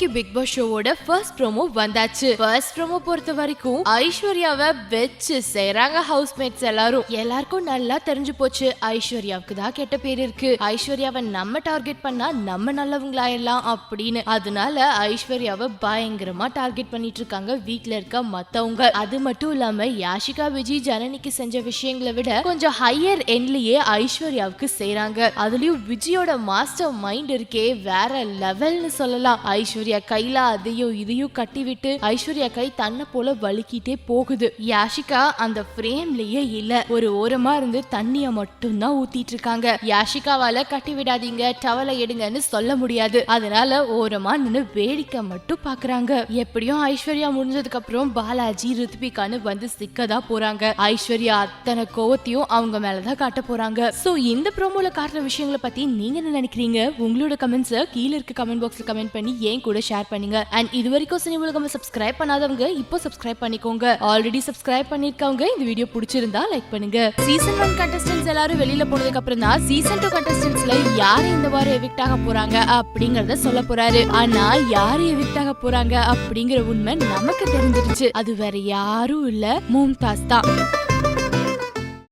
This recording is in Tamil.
இன்னைக்கு பிக் பாஸ் ஷோவோட ஃபர்ஸ்ட் ப்ரோமோ வந்தாச்சு. ஃபர்ஸ்ட் ப்ரோமோ பொறுத்த வரைக்கும் ஐஸ்வர்யாவை வெச்சு செய்றாங்க ஹவுஸ்மேட்ஸ் எல்லாருக்கும் நல்லா தெரிஞ்சு போச்சு. ஐஸ்வர்யாவுக்கு தான் கெட்ட பேர் இருக்கு, ஐஸ்வர்யாவை நம்ம டார்கெட் பண்ணா நம்ம நல்லவங்களாயிடலாம் அப்படின்னு. அதனால ஐஸ்வர்யாவை பயங்கரமா டார்கெட் பண்ணிட்டு இருக்காங்க வீட்ல இருக்க மத்தவங்க. அது மட்டும் இல்லாம யாஷிகா விஜய் ஜனனிக்கு செஞ்ச விஷயங்களை விட கொஞ்சம் ஹையர் எண்ட்லயே ஐஸ்வர்யாவுக்கு செய்றாங்க. அதுலயும் விஜயோட மாஸ்டர் மைண்ட் இருக்கே வேற லெவல்னு சொல்லலாம். ஐஸ்வர்யா கையில அதையும் இதையும் கட்டி விட்டு ஐஸ்வர்யா கை தன்னை போல வலிக்கிட்டே போகுது. யாஷிகா அந்த ஃப்ரேம்லயே இல்ல, ஒரு ஓரமா இருந்து தண்ணிய மட்டும் தான் ஊத்திட்டு இருக்காங்க. யாஷிகாவால கட்டி விடாதீங்க டவலை எடுங்கன்னு சொல்ல முடியாது, அதனால ஓரமா நின்னு வேடிக்கை மட்டும் பாக்குறாங்க. எப்படியும் ஐஸ்வர்யா முடிஞ்சதுக்கு அப்புறம் பாலாஜி ரித்விகான்னு வந்து சிக்கதா போறாங்க. ஐஸ்வர்யா அத்தனை கோவத்தையும் அவங்க மேலதான் காட்ட போறாங்க. சோ இந்த ப்ரோமோல காட்டுற விஷயங்களை பத்தி நீங்க என்ன நினைக்கிறீங்க? உங்களோட கமெண்ட்ஸ் கீழ இருக்க கமெண்ட் பாக்ஸ்ல கமெண்ட் பண்ணி ஏன் கூட ஷேர் பண்ணுங்க. அண்ட் இது வரைக்கும் சினி உலகம் சப்ஸ்கிரைப் பண்ணாதவங்க இப்போ சப்ஸ்கிரைப் பண்ணிக்கோங்க. ஆல்ரெடி சப்ஸ்கிரைப் பண்ணிருக்கவங்க இந்த வீடியோ பிடிச்சிருந்தா லைக் பண்ணுங்க. சீசன் 1 கண்டஸ்டன்ட்ஸ் எல்லாரும் வெளியில போனதுக்கு அப்புறம் தான் சீசன் 2 கண்டஸ்டன்ட்ஸ்ல யாரு இந்த வாரம் எவிக்ட் ஆக போறாங்க அப்படிங்கறத சொல்ல போறாரு. ஆனா யாரு எவிக்ட் ஆக போறாங்க அப்படிங்கிற உண்மை நமக்கு தெரிஞ்சிருச்சு. அது வேற யாரும் இல்ல, மும்தாஸ் தான்.